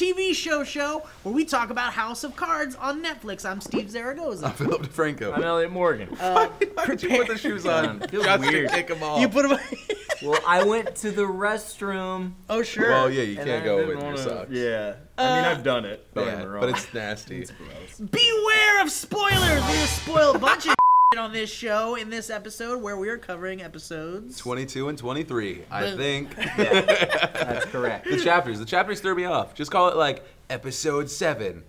TV show where we talk about House of Cards on Netflix. I'm Steve Zaragoza. I'm Philip DeFranco. I'm Elliott Morgan. Why did you put the shoes on? Feels Just weird. to take them off. You put them. Well, I went to the restroom. Oh sure. Well, yeah, you and can't I go didn't with your wanna- socks. Yeah. I mean, I've done it. Don't get me Yeah, wrong. but it's nasty. Beware of spoilers. We're gonna spoil a bunch of on this show in this episode where we are covering episodes 22 and 23, I think. Yeah, that's correct. The chapters throw me off. Just call it like episode 7.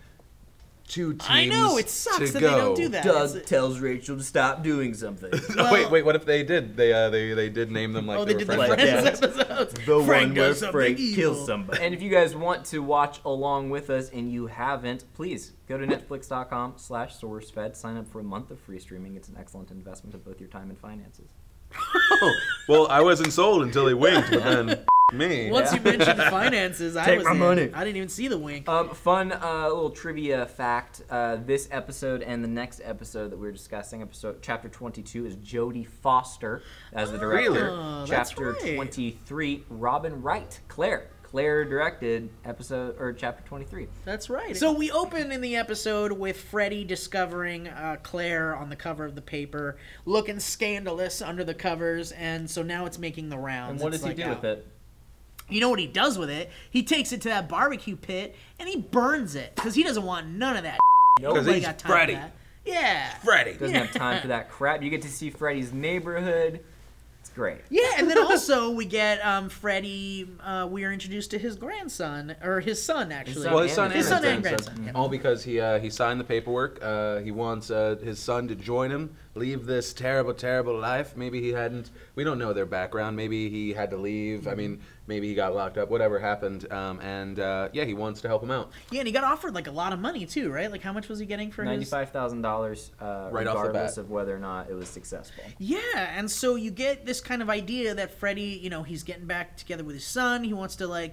2 teams. I know it sucks to that go. they don't do that. Doug tells Rachel to stop doing something. No, wait. What if they did? They did name them like Oh, they they were did the friends. Friends episodes. The Frank one where does something Frank evil. kills somebody. And if you guys want to watch along with us and you haven't, please go to netflix.com/SourceFed. Sign up for a month of free streaming. It's an excellent investment of both your time and finances. Well, I wasn't sold until he winked, but then me. Once you mentioned finances, I Take was my in. money. I didn't even see the wink. Fun little trivia fact. This episode and the next episode that we're discussing, chapter 22, is Jodie Foster as the director. Really? Oh, that's Chapter right. 23, Robin Wright, Claire directed chapter 23. That's right. So we open in the episode with Freddie discovering Claire on the cover of the paper, looking scandalous under the covers, and so now it's making the rounds. And what It's does he like, do with it? You know what he does with it? He takes it to that barbecue pit and he burns it because he doesn't want none of that. Because Nobody he's got time Freddie. for that. Yeah. Freddie. Doesn't have time for that crap. You get to see Freddie's neighborhood. It's great. Yeah, and then also we get Freddie. We are introduced to his grandson, or his son actually. Well, his son his and son his and grandson. grandson. Yeah. All because he signed the paperwork. He wants his son to join him, leave this terrible, terrible life. Maybe he hadn't. We don't know their background. Maybe he had to leave. I mean, maybe he got locked up. Whatever happened. Yeah, he wants to help him out. Yeah, and he got offered like a lot of money too, right? Like how much was he getting for his? $95,000, Right off the regardless bat. of whether or not it was successful. Yeah, and so you get this kind of idea that Freddie, he's getting back together with his son. He wants to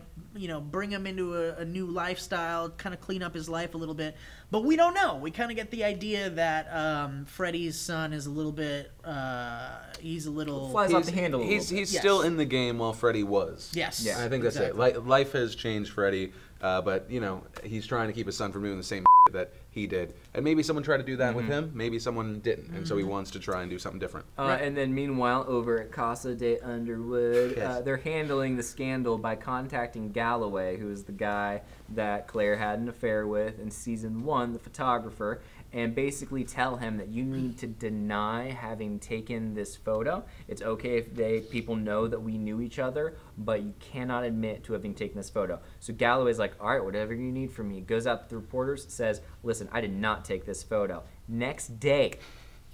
bring him into a new lifestyle, kind of clean up his life a little bit. But we don't know. We kind of get the idea that Freddie's son is a little bit, he's a little... Flies off the handle a little bit. He's Yes. still in the game while Freddie was. Yes. Yeah. I think that's exactly. it. Life has changed Freddie, but he's trying to keep his son from doing the same that he did. And maybe someone tried to do that with him. Maybe someone didn't, and so he wants to try and do something different. And then meanwhile, over at Casa de Underwood, Yes. they're handling the scandal by contacting Galloway, who is the guy that Claire had an affair with in season 1, the photographer, and basically tell him that you need to deny having taken this photo. It's okay if people know that we knew each other, but you cannot admit to having taken this photo. So Galloway's like, all right, whatever you need from me. Goes out to the reporters, says, listen, I did not take this photo. Next day,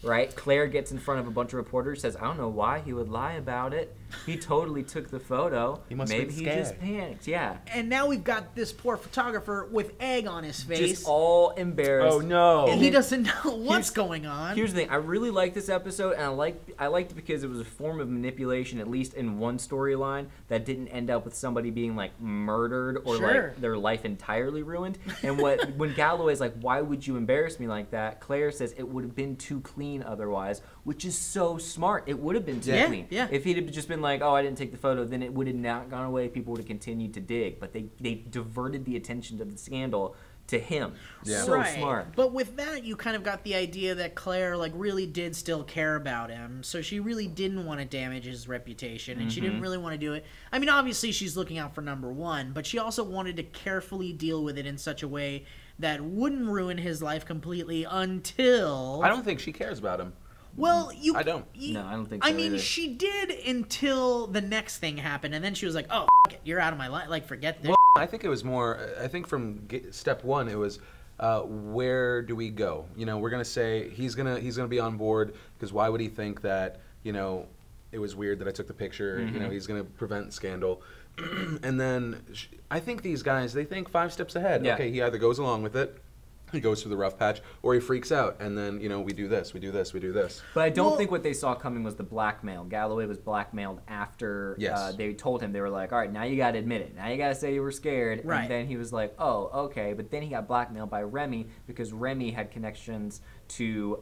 right, Claire gets in front of a bunch of reporters, says, I don't know why he would lie about it. He totally took the photo. He must Maybe be he scared. just panicked. Yeah. And now we've got this poor photographer with egg on his face. Just all embarrassed. Oh, no. and he doesn't know what's Here's- going on. Here's the thing. I really like this episode, and I liked it because it was a form of manipulation, at least in one storyline, that didn't end up with somebody being like murdered or Sure. like their life entirely ruined. And when Galloway's like, "Why would you embarrass me like that?" Claire says it would have been too clean otherwise, which is so smart. It would have been too Yeah, clean. yeah. If he'd have just been like, "Oh, I didn't take the photo," then it would have not gone away. People would have continued to dig, but they diverted the attention of the scandal to him. Yeah. So right. smart. But with that, you kind of got the idea that Claire really did still care about him, so she really didn't want to damage his reputation, and she didn't really want to do it. I mean, obviously she's looking out for number one, but she also wanted to carefully deal with it in such a way that wouldn't ruin his life completely until... I don't think she cares about him. Well, I don't. No, I don't think so I mean, either. she did until the next thing happened, and then she was like, "Oh, f- it, you're out of my life. Like, forget this." Well, I think it was more. I think from step one, it was where do we go? We're gonna say he's gonna be on board because why would he think that it was weird that I took the picture? He's gonna prevent scandal. And then I think these guys, they think 5 steps ahead. Yeah. Okay, he either goes along with it, he goes through the rough patch, or he freaks out, and then we do this, we do this, we do this. But I don't Well- think what they saw coming was the blackmail. Galloway was blackmailed after Yes. they told him. They were like, all right, now you got to admit it. Now you got to say you were scared. Right. And then he was like, oh, okay. But then he got blackmailed by Remy because Remy had connections to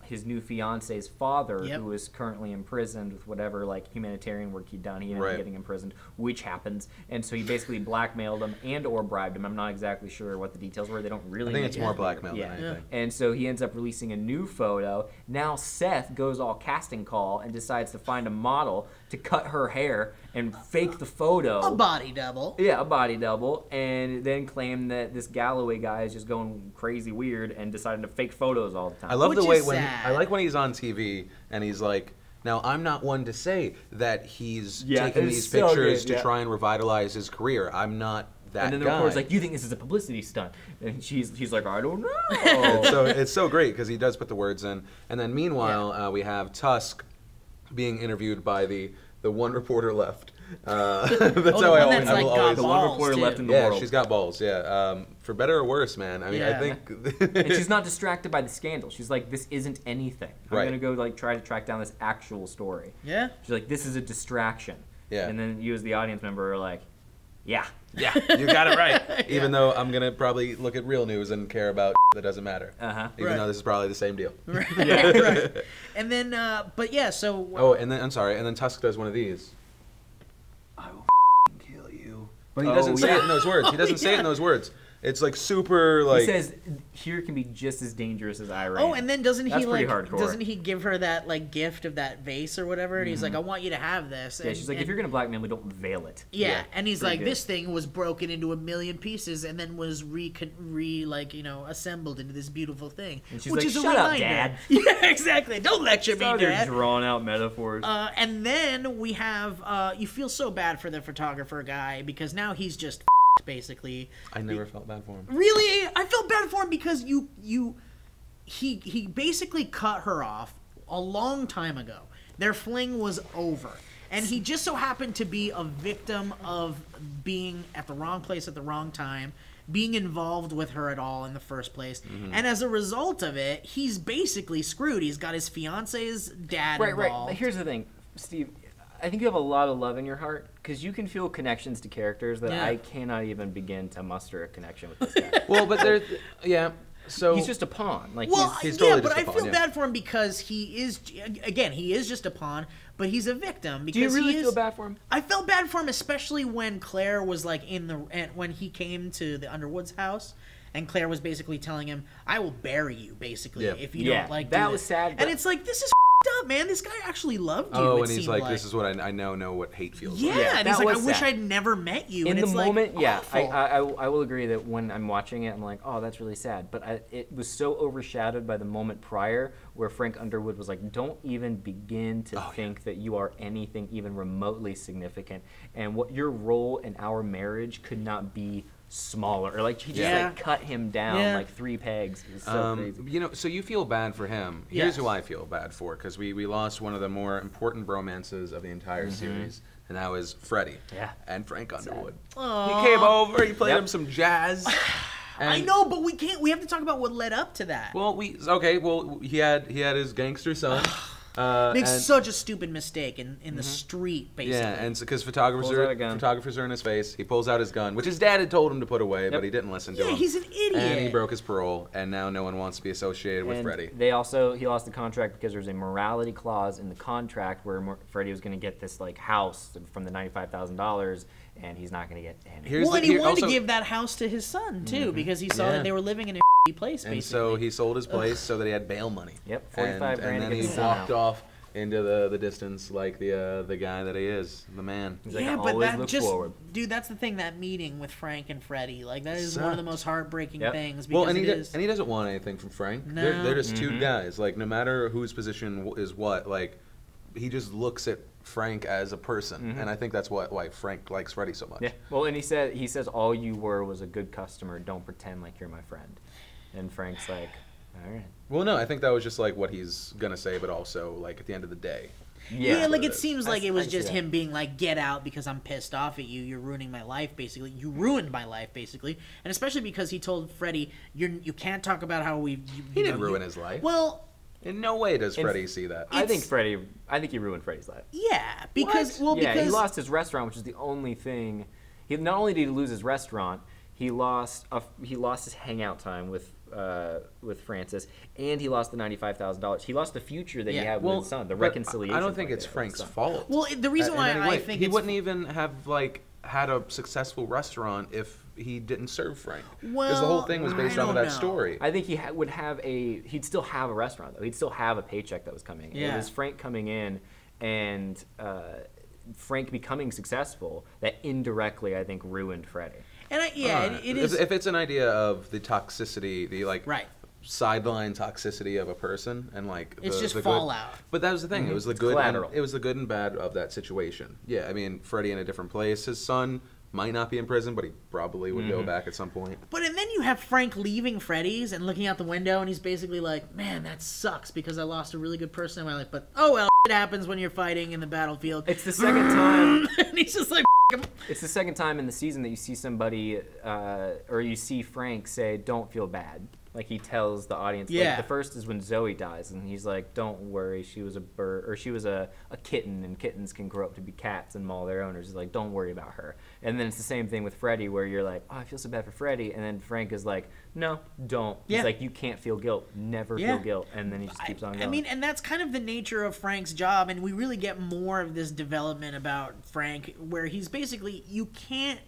his new fiance's father, Yep. who is currently imprisoned with whatever like humanitarian work he'd done. He ended up getting imprisoned, which happens, and so he basically blackmailed him and or bribed him. I'm not exactly sure what the details were. They don't really. I think it's more blackmail than anything. And so he ends up releasing a new photo. Now Seth goes all casting call and decides to find a model to cut her hair and fake the photo. A body double. Yeah, a body double, and then claim that this Galloway guy is just going crazy weird and deciding to fake photos all the time. I love Which the way is when sad. I like when he's on TV and he's like, now I'm not one to say that he's Yeah, taking it's these so pictures good, to try and revitalize his career. I'm not that and then the guy. reporter's like, "You think this is a publicity stunt?" And he's like, "I don't know." It's so great because he does put the words in. And then meanwhile, we have Tusk being interviewed by the one reporter left. That's the how I one always, that's, I like, will got always. the one balls, reporter too. left in the Yeah, world. she's got balls. Yeah, for better or worse, man. I mean, I Yeah. think. And she's not distracted by the scandal. She's like, "This isn't anything. I'm Right. gonna go like try to track down this actual story." Yeah. She's like, "This is a distraction." Yeah. And then you as the audience member are like, "Yeah." Yeah, you got it right. Even though I'm gonna probably look at real news and care about that doesn't matter. Even Right. though this is probably the same deal. Yeah, right. And then, but yeah, so. Oh, and then I'm sorry. And then Tusk does one of these. I will kill you. But he Oh, doesn't say yeah. it in those words. He doesn't say it in those words. It's like super like. He says, "Here can be just as dangerous as Iran." Oh, and then doesn't That's he pretty like? hardcore. Doesn't he give her that like gift of that vase or whatever? And he's like, "I want you to have this." Yeah, she's like, "If you're gonna blackmail me, don't veil it." Yeah, Yeah, and he's pretty like, good. "This thing was broken into a million pieces and then was assembled into this beautiful thing." And she's which like, is a "Shut up, reminder." Dad. Yeah, exactly. Don't lecture me, All their Dad. drawn out metaphors. And then we have you feel so bad for the photographer guy because now he's just basically. I never felt bad for him. Really, I felt bad for him because he basically cut her off a long time ago. Their fling was over. And he just so happened to be a victim of being at the wrong place at the wrong time, being involved with her at all in the first place. And as a result of it, he's basically screwed. He's got his fiance's dad Right. involved. But here's the thing, Steve. I think you have a lot of love in your heart because you can feel connections to characters that Yeah. I cannot even begin to muster a connection with this guy. Well, but there, yeah. So He's just a pawn. Like Well, he's yeah, totally but just I a pawn, feel yeah. bad for him because he is, again, he is just a pawn, but he's a victim. Because do you really he is, feel bad for him? I felt bad for him, especially when Claire was like when he came to the Underwood's house, and Claire was basically telling him, "I will bury you," basically, Yeah. if you Yeah, don't like. that do was this." sad, and but- it's like this is up, man. This guy actually loved you. oh, it and he's seemed like, "This is what I know what hate feels like." Yeah, and he's that like, "I was wish sad. I'd never met you." In and the it's moment, like, yeah, awful. I will agree that when I'm watching it, I'm like, oh, that's really sad. But it was so overshadowed by the moment prior where Frank Underwood was like, don't even begin to think that you are anything even remotely significant, and what your role in our marriage could not be smaller. Or like he just Yeah. like cut him down Yeah. like 3 pegs. It was so crazy. You know, so you feel bad for him. Here's Yes. who I feel bad for, because we lost one of the more important bromances of the entire series, and that was Freddie Yeah. and Frank Underwood. Aw. He came over, he played Yep. him some jazz. I and- know, but we can't. We have to talk about what led up to that. Well, he had his gangster son. Makes and- such a stupid mistake in the street, basically. Yeah, and because Pulls out a gun. photographers are in his face, he pulls out his gun, which his dad had told him to put away, Yep. but he didn't listen to Yeah, him. he's an idiot. And he broke his parole, and now no one wants to be associated with And Freddie. he lost the contract because there's a morality clause in the contract where Freddie was going to get this like house from the $95,000, and he's not going to get any. Here's well, the- and he here- wanted also- to give that house to his son too, because he saw Yeah. that they were living in a place, basically. And so he sold his place so that he had bail money. Yep, 45 grand and to then get he the son walked out. off into the distance like the guy that he is, the man. He's like, yeah, I but always that look just, forward. dude, that's the thing. That meeting with Frank and Freddie, like that is one of the Sucked. most heartbreaking Yep. things. Because Well, and it is. he doesn't want anything from Frank. No. They're just two guys. Like, no matter whose position is what, like, he just looks at Frank as a person, and I think that's why Frank likes Freddie so much. Yeah. Well, and he says all you were was a good customer. Don't pretend like you're my friend. And Frank's like, all right. Well, no, I think that was just like what he's gonna say, but also like at the end of the day. Yeah, that's like what it it is. seems like I- it was I see just that. him being like, "Get out because I'm pissed off at you. You're ruining my life, basically. You ruined my life, basically." And especially because he told Freddie, "You can't talk about how we." He didn't ruin his life. Well, In no way does And- Freddie see that. I think he ruined Freddie's life. yeah, because What? Yeah, because he lost his restaurant, which is the only thing. Not only did he lose his restaurant, he lost his hangout time with Francis, and he lost the $95,000. He lost the future that he had with his son, the reconciliation. I don't think it's Frank's fault. Well, the reason why I think he wouldn't even have had a successful restaurant if he didn't serve Frank. Because the whole thing was based off of that story. I think he'd still have a restaurant though. He'd still have a paycheck that was coming. Yeah. It was Frank coming in and Frank becoming successful that indirectly I think ruined Freddie. And it is. If it's an idea of the toxicity, the right. sideline toxicity of a person, and it's just the fallout. But that was the thing. It was the good. Collateral. It was the good and bad of that situation. Yeah, I mean, Freddie in a different place. His son might not be in prison, but he probably would go back at some point. And then you have Frank leaving Freddy's and looking out the window, and he's basically like, "Man, that sucks because I lost a really good person in my life." But oh well, it happens when you're fighting in the battlefield. It's the second time. And he's just like. It's the second time in the season that you see somebody, or you see Frank say, "Don't feel bad." Like he tells the audience. Yeah. Like the first is when Zoe dies, and he's like, "Don't worry, she was a bird, or she was a kitten, and kittens can grow up to be cats and maul their owners." He's like, "Don't worry about her." And then it's the same thing with Freddie, where you're like, "Oh, I feel so bad for Freddie," and then Frank is like, "No, don't." Yeah. He's like, "You can't feel guilt. Never feel guilt," and then he just keeps on going. I mean, and that's kind of the nature of Frank's job, and we really get more of this development about Frank, where he's basically you can't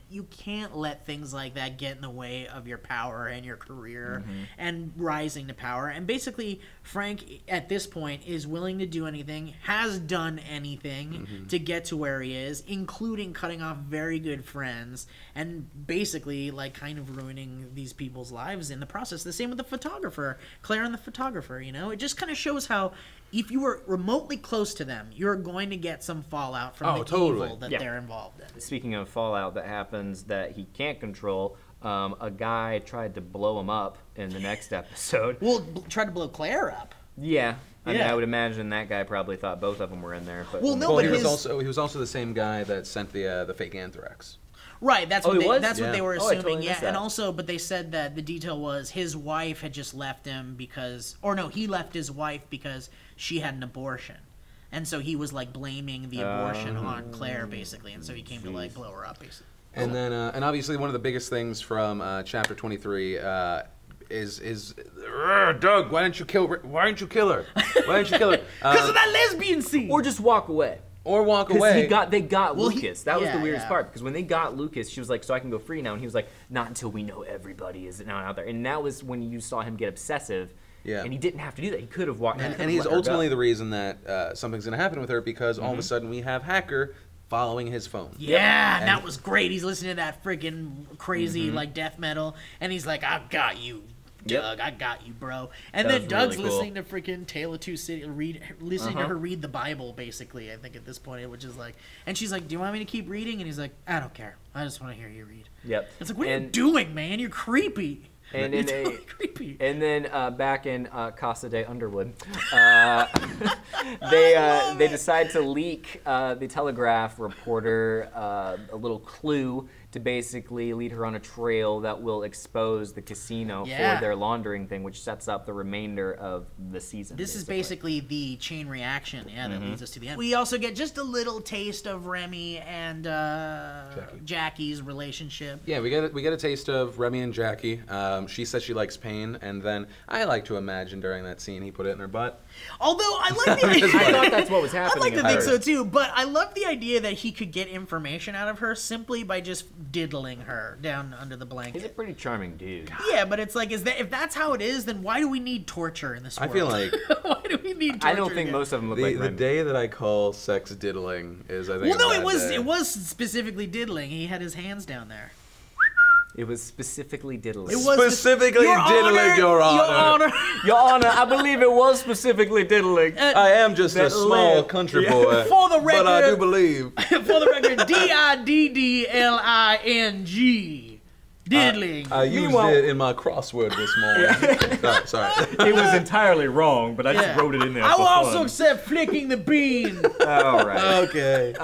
let things like that get in the way of your power and your career and rising to power. And basically, Frank at this point is willing to do anything, has done anything to get to where he is, including cutting off very good friends and basically kind of ruining these people's lives in the process. The same with the photographer, Claire and the photographer. It just kind of shows how if you were remotely close to them, you're going to get some fallout from the evil that they're involved in. Speaking of fallout that happens that he can't control, a guy tried to blow him up in the next episode. Well, tried to blow Claire up. Yeah. I mean, I would imagine that guy probably thought both of them were in there. But he was also the same guy that sent the fake anthrax. Right, that's what they were assuming. Totally And also, but they said that the detail was his wife had just left him he left his wife because she had an abortion. And so he was blaming the abortion on Claire basically, and so he came to blow her up basically. And then and obviously one of the biggest things from chapter 23 is Doug, why didn't you kill her? Why didn't you kill her? Because of that lesbian scene. Or just walk away. Or walk away. They got Lucas. That was the weirdest part. Because when they got Lucas, she was like, "So I can go free now." And he was like, "Not until we know everybody is now out there." And that was when you saw him get obsessive. Yeah. And he didn't have to do that. He could have walked. And he's ultimately the reason that something's going to happen with her, because all of a sudden we have Hacker following his phone. Yeah, and that was great. He's listening to that freaking crazy death metal, and he's like, "I got you, Doug. I got you, bro." And then Doug's really listening to freaking Tale of Two Cities, listening to her read the Bible, basically, I think at this point, which is and she's like, "Do you want me to keep reading?" And he's like, "I don't care. I just want to hear you read." Yep. It's like, what are you doing, man? You're creepy. And creepy. And then back in Casa de Underwood, they decide to leak the Telegraph reporter a little clue to basically lead her on a trail that will expose the casino for their laundering thing, which sets up the remainder of the season. This is basically the chain reaction, that leads us to the end. We also get just a little taste of Remy and Jackie's relationship. Yeah, we get a taste of Remy and Jackie. She says she likes pain, and then I like to imagine during that scene he put it in her butt. Although I like the idea. I thought that's what was happening. I like to think so too, but I love the idea that he could get information out of her simply by just diddling her down under the blanket. He's a pretty charming dude. Yeah, but it's if that's how it is, then why do we need torture in this world? I feel like why do we need torture? I don't think most of them look like the day that I call sex diddling is I think. Well, no, it was specifically diddling. He had his hands down there. It was specifically diddling. It was specifically diddling, Your Honor. Your Honor, I believe it was specifically diddling. I am just a small country boy. For the record, but I do believe. For the record, diddling. Diddling. I used it in my crossword this morning. Sorry. It was entirely wrong, but I just wrote it in there. I will also accept flicking the bean. All right. Okay.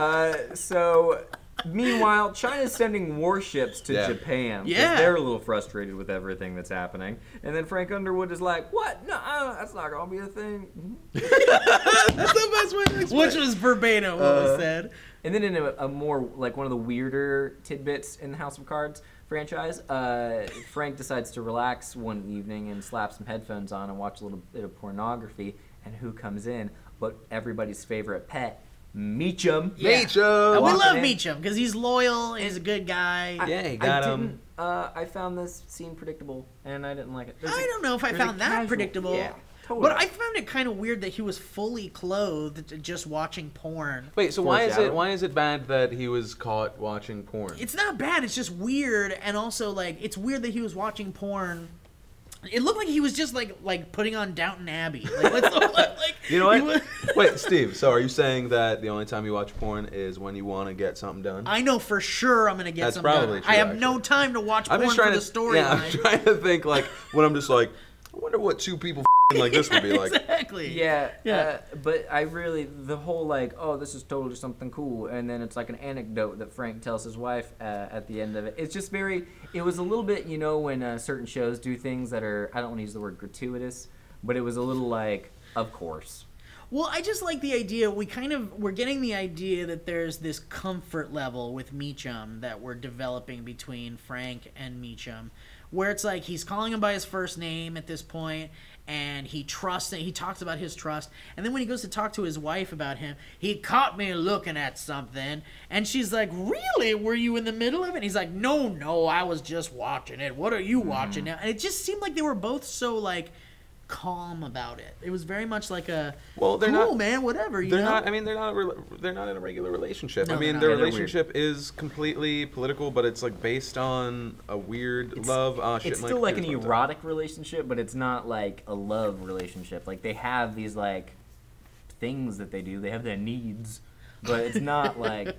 So, meanwhile, China's sending warships to Japan because they're a little frustrated with everything that's happening. And then Frank Underwood is like, "What? No, that's not going to be a thing." That's the best way to explain. Which was verbatim what was said. And then in a more, one of the weirder tidbits in the House of Cards, franchise. Frank decides to relax one evening and slap some headphones on and watch a little bit of pornography. And who comes in but everybody's favorite pet, Meachum. Yeah. Meachum! And we love in. Meachum because he's loyal, he's a good guy. Yeah, he got him. I found this scene predictable, and I didn't like it. I don't know if I found that predictable. Yeah, totally. But I found it kind of weird that he was fully clothed just watching porn. Wait, so why is it bad that he was caught watching porn? It's not bad, it's just weird, and also, like, it's weird that he was watching porn. It looked like he was just like putting on Downton Abbey. Like, you know what? Wait, Steve. So are you saying that the only time you watch porn is when you want to get something done? I know for sure I'm gonna get That's something probably done. true, I have actually. no time to watch porn I'm just for trying the to storyline. Yeah, I'm trying to think like when I'm just like, I wonder what two people like this would be like. Exactly. Yeah. But I really, the whole like, oh, this is totally something cool, and then it's like an anecdote that Frank tells his wife at the end of it. It's just very, it was a little bit, you know, when certain shows do things that are, I don't want to use the word gratuitous, but it was a little like, of course. Well, I just like the idea, we're getting the idea that there's this comfort level with Meachum that we're developing between Frank and Meachum, where it's like he's calling him by his first name at this point, and he trusts it. He talks about his trust, and then when he goes to talk to his wife about him, he caught me looking at something, and she's like, really? Were you in the middle of it? And he's like, no, I was just watching it. What are you watching now? And it just seemed like they were both so like calm about it. It was very much like a Well, they're cool, not, man, whatever. They're not. I mean, they're not in a regular relationship. No, I mean, they're their not. relationship is completely political, but it's like based on a weird love. It's still like an erotic relationship, but it's not like a love relationship. Like they have these like things that they do. They have their needs, but it's not like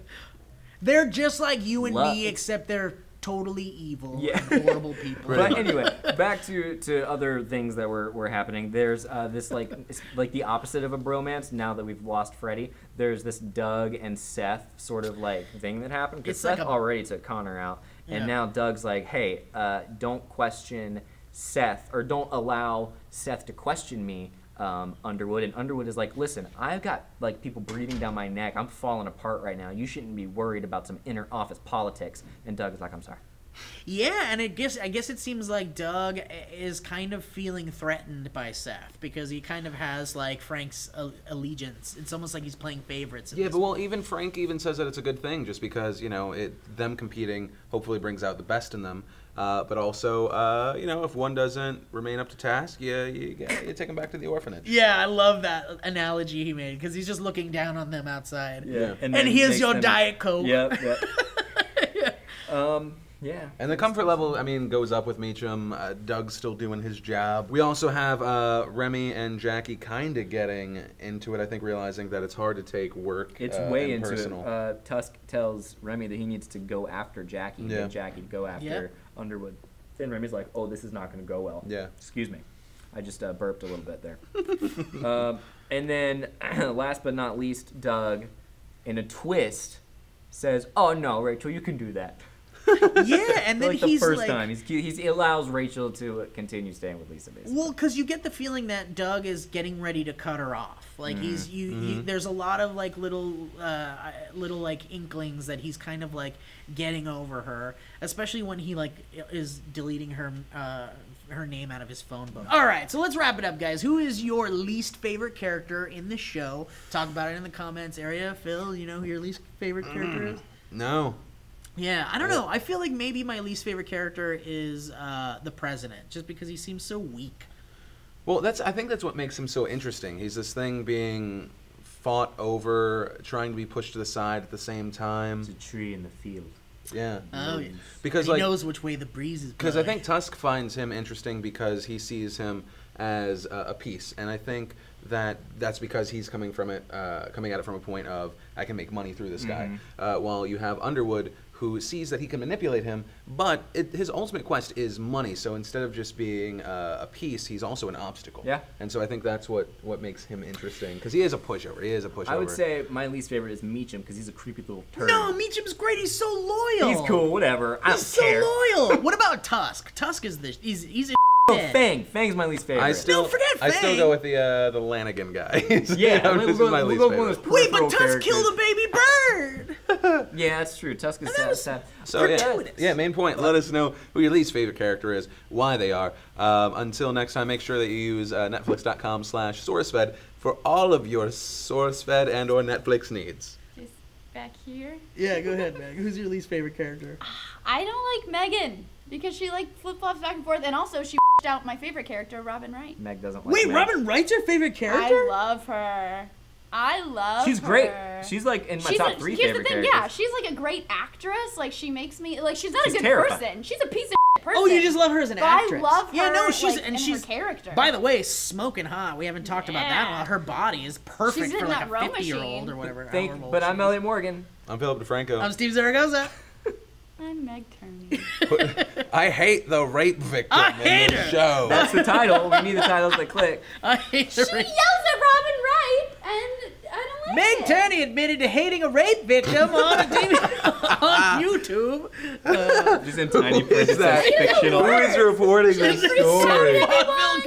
They're just like you and Love. me, except they're totally evil Yeah. and horrible people. But anyway, back to other things that were happening. There's this like it's like the opposite of a bromance. Now that we've lost Freddy, there's this Doug and Seth sort of like thing that happened because It's like Seth already took Connor out, and Yeah. now Doug's like, hey, don't question Seth or don't allow Seth to question me. Underwood, and Underwood is like, listen, I've got like people breathing down my neck. I'm falling apart right now. You shouldn't be worried about some inner office politics. And Doug is like, I'm sorry. Yeah, and I guess it seems like Doug is kind of feeling threatened by Seth because he kind of has like Frank's allegiance. It's almost like he's playing favorites. Yeah, but well, even Frank even says that it's a good thing, just because them competing hopefully brings out the best in them. But also, if one doesn't remain up to task, you take them back to the orphanage. Yeah, I love that analogy he made because he's just looking down on them outside. Yeah. And here's your Diet Coke. Yep. Yeah. And the comfort level, I mean, goes up with Meachum. Doug's still doing his job. We also have Remy and Jackie kind of getting into it, I think, realizing that it's hard to take work It's way and into personal. it. Tusk tells Remy that he needs to go after Jackie, Yeah. and Jackie to go after Underwood. And Remy's like, oh, this is not going to go well. Yeah. Excuse me. I just burped a little bit there. And then, last but not least, Doug, in a twist, says, oh, no, Rachel, you can do that. Yeah, and then like he's the first like, time. He allows Rachel to continue staying with Lisa, basically. well, because you get the feeling that Doug is getting ready to cut her off. Like there's a lot of like little like inklings that he's kind of like getting over her, especially when he like is deleting her name out of his phone book. All right, so let's wrap it up, guys. Who is your least favorite character in the show? Talk about it in the comments area. Phil, you know who your least favorite character is? No. Yeah, I don't know. I feel like maybe my least favorite character is the president, just because he seems so weak. Well, I think that's what makes him so interesting. He's this thing being fought over, trying to be pushed to the side at the same time. It's a tree in the field. Yeah. Oh, yeah. Because he like, knows which way the breeze is blowing. Because I think Tusk finds him interesting because he sees him as a piece, and I think that's because he's coming at it from a point of I can make money through this guy. While you have Underwood, who sees that he can manipulate him, but his ultimate quest is money. So instead of just being a piece, he's also an obstacle. Yeah. And so I think that's what makes him interesting, because he is a pushover. I would say my least favorite is Meachum because he's a creepy little turd. No, Meachum's great. He's so loyal. He's cool. Whatever. I don't He's so care. loyal. What about Tusk? Tusk is he's a Oh, Fang. Fang's my least favorite. I still forget still Fang. go with the Lanigan guy. Yeah, This is my least favorite. Wait, but Tusk killed a baby bird. Yeah, that's true. Tusk is sad. So yeah, main point. Let us know who your least favorite character is, why they are. Until next time, make sure that you use netflix.com/SourceFed for all of your SourceFed and/or Netflix needs. Just back here. Yeah, go ahead, Meg. Who's your least favorite character? I don't like Megan because she like flip-flops back and forth, and also she out my favorite character, Robin Wright. Meg doesn't like Wait, Meg. Robin Wright's your favorite character? I love her. She's her. great. She's like in my top 3 here's favorite the thing, characters. yeah, she's like a great actress. Like she makes me like she's not a good terrifying. person. She's a piece of person. Oh, you just love her as an but actress. I love her. Yeah, no, she's like, and in she's her character. By the way, smoking hot. We haven't talked about that a lot. Her body is perfect She's in for like that a row 50-year-old machine. or whatever. But I'm Elliott Morgan. I'm Philip DeFranco. I'm Steve Zaragoza. I'm Meg Turney. I hate the rape victim I in hate this her. show. That's the title. We need the titles that click. I hate She the yells rape. at Robin Wright, and I don't like Meg it. Turney admitted to hating a rape victim on YouTube. Just in tiny print. that? Fictional. Who is reporting this She's story? everyone. Phil